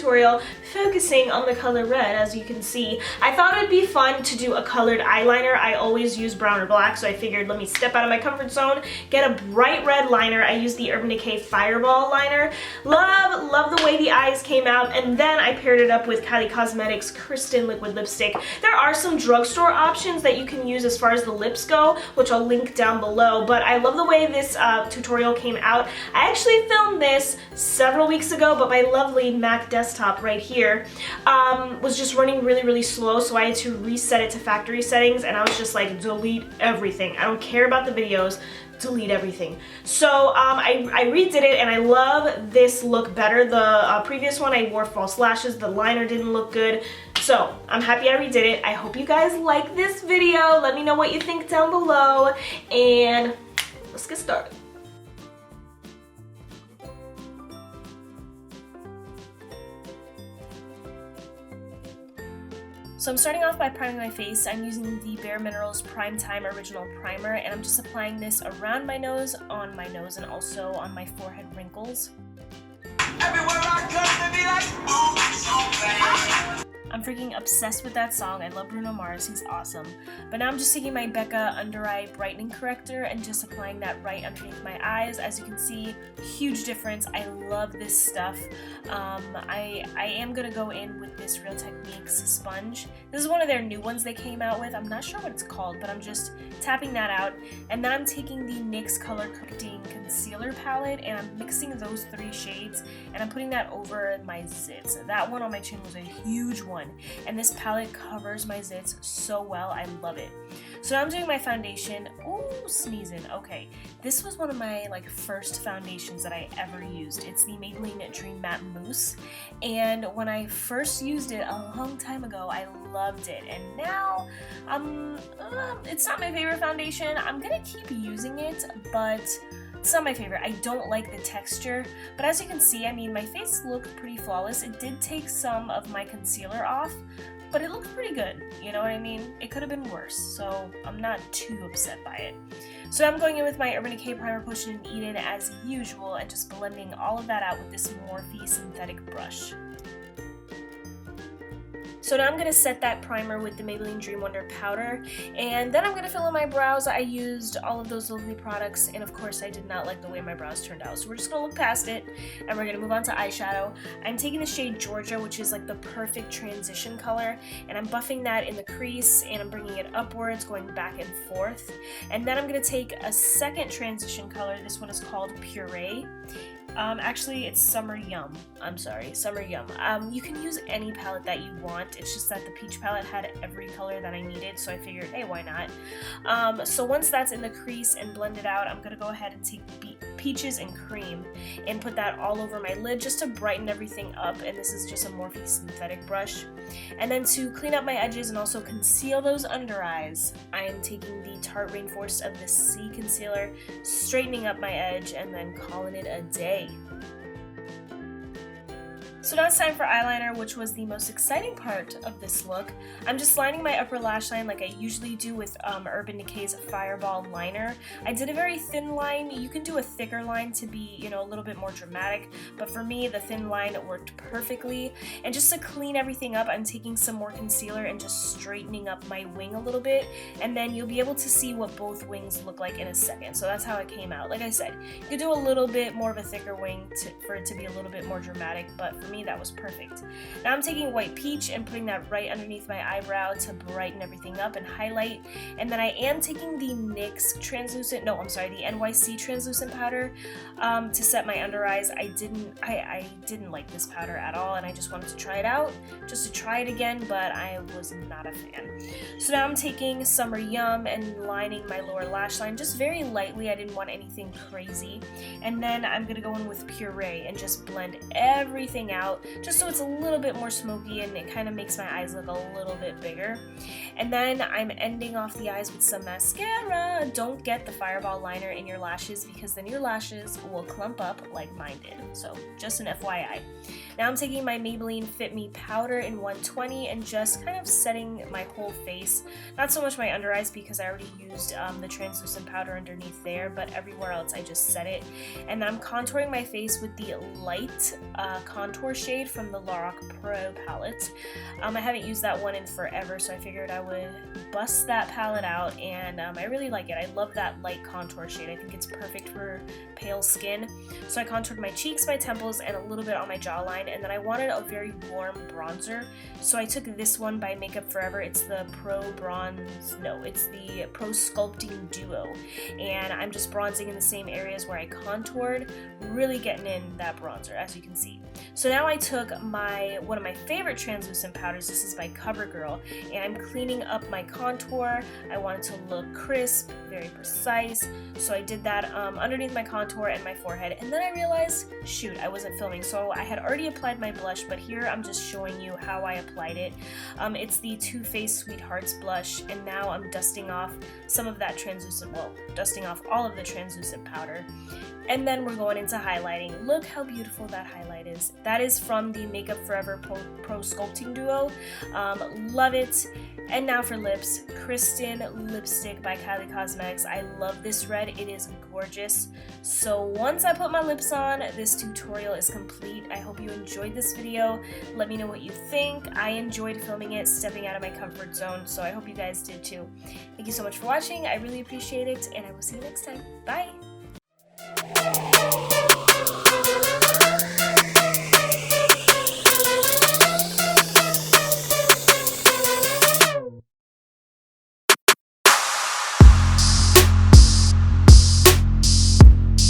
tutorial focusing on the color red, as you can see. I thought it'd be fun to do a colored eyeliner. I always use brown or black, so I figured let me step out of my comfort zone, get a bright red liner. I used the Urban Decay Fireball liner. Love the way the eyes came out, and then I paired it up with Kylie Cosmetics Kristen liquid lipstick. There are some drugstore options that you can use as far as the lips go, which I'll link down below, but I love the way this tutorial came out. I actually filmed this several weeks ago, but my lovely Mac desktop right here was just running really slow, so I had to reset it to factory settings, and I was just like, delete everything. I don't care about the videos, delete everything. So I redid it, and I love this look better. The previous one, I wore false lashes, the liner didn't look good, so I'm happy I redid it. I hope you guys like this video. Let me know what you think down below, and let's get started. So I'm starting off by priming my face. I'm using the Bare Minerals Prime Time Original Primer, and I'm just applying this around my nose, on my nose, and also on my forehead wrinkles. Everywhere I come, they be like, ooh, so bad. I'm freaking obsessed with that song. I love Bruno Mars, he's awesome. But now I'm just taking my Becca Under Eye Brightening Corrector and just applying that right underneath my eyes. As you can see, huge difference. I love this stuff. I am gonna go in with this Real Techniques sponge. This is one of their new ones they came out with. I'm not sure what it's called, but I'm just tapping that out. And then I'm taking the NYX Sculpting Concealer Palette, and I'm mixing those 3 shades, and I'm putting that over my zits. That one on my chin was a huge one, and this palette covers my zits so well. I love it. So now I'm doing my foundation. Ooh, sneezing. Okay, this was one of my first foundations that I ever used. It's the Maybelline Dream Matte Mousse, and when I first used it a long time ago, I loved it, and now it's not my favorite foundation. I'm gonna keep using it, but it's not my favorite. I don't like the texture, but as you can see, I mean, my face looked pretty flawless. It did take some of my concealer off, but it looked pretty good, you know what I mean? It could have been worse, so I'm not too upset by it. So I'm going in with my Urban Decay Primer Potion and Eden as usual, and just blending all of that out with this Morphe synthetic brush. So now I'm going to set that primer with the Maybelline Dream Wonder powder, and then I'm going to fill in my brows. I used all of those lovely products, and of course I did not like the way my brows turned out, so we're just going to look past it, and we're going to move on to eyeshadow. I'm taking the shade Georgia, which is like the perfect transition color, and I'm buffing that in the crease, and I'm bringing it upwards, going back and forth. And then I'm going to take a second transition color. This one is called Puree. Actually, it's Summer Yum. I'm sorry, Summer Yum. You can use any palette that you want. It's just that the peach palette had every color that I needed, so I figured, hey, why not? So once that's in the crease and blended out, I'm gonna go ahead and take Peaches and Cream and put that all over my lid just to brighten everything up, and this is just a Morphe synthetic brush. And then to clean up my edges and also conceal those under eyes, I am taking the Tarte Rainforest of the Sea concealer, straightening up my edge, and then calling it a day. So now it's time for eyeliner, which was the most exciting part of this look. I'm just lining my upper lash line like I usually do with Urban Decay's Fireball liner. I did a very thin line. You can do a thicker line to be, you know, a little bit more dramatic, but for me, the thin line worked perfectly. And just to clean everything up, I'm taking some more concealer and just straightening up my wing a little bit, and then you'll be able to see what both wings look like in a second. So that's how it came out. Like I said, you could do a little bit more of a thicker wing for it to be a little bit more dramatic, but for me, that was perfect. Now I'm taking White Peach and putting that right underneath my eyebrow to brighten everything up and highlight. And then I am taking the NYX Translucent, no, I'm sorry, the NYC Translucent Powder to set my under eyes. I didn't like this powder at all, and I just wanted to try it out, just to try it again, but I was not a fan. So now I'm taking Summer Yum and lining my lower lash line just very lightly. I didn't want anything crazy. And then I'm gonna go in with Puree and just blend everything out, just so it's a little bit more smoky and it kind of makes my eyes look a little bit bigger. And then I'm ending off the eyes with some mascara. Don't get the Fireball liner in your lashes, because then your lashes will clump up like mine did. So just an FYI. Now I'm taking my Maybelline Fit Me powder in 120 and just kind of setting my whole face. Not so much my under eyes, because I already used the translucent powder underneath there, but everywhere else I just set it. And then I'm contouring my face with the light contour shade from the Lorac Pro palette. I haven't used that one in forever, so I figured I would bust that palette out, and I really like it. I love that light contour shade. I think it's perfect for pale skin. So I contoured my cheeks, my temples, and a little bit on my jawline, and then I wanted a very warm bronzer, so I took this one by Makeup Forever. It's the Pro Sculpting Duo, and I'm just bronzing in the same areas where I contoured, really getting in that bronzer, as you can see. So now I took one of my favorite translucent powders. This is by Covergirl, and I'm cleaning up my contour. I wanted to look crisp, very precise, so I did that underneath my contour and my forehead, and then I realized, shoot, I wasn't filming, so I had already applied my blush, but here I'm just showing you how I applied it. It's the Too Faced Sweethearts blush, and now I'm dusting off some of that dusting off all of the translucent powder. And then we're going into highlighting. Look how beautiful that highlight is. That is from the Makeup Forever Pro Sculpting Duo. Love it. And now for lips, Kristen lipstick by Kylie Cosmetics. I love this red. It is gorgeous. So once I put my lips on, this tutorial is complete. I hope you enjoyed this video. Let me know what you think. I enjoyed filming it, stepping out of my comfort zone, so I hope you guys did too. Thank you so much for watching. I really appreciate it, and I will see you next time. Bye!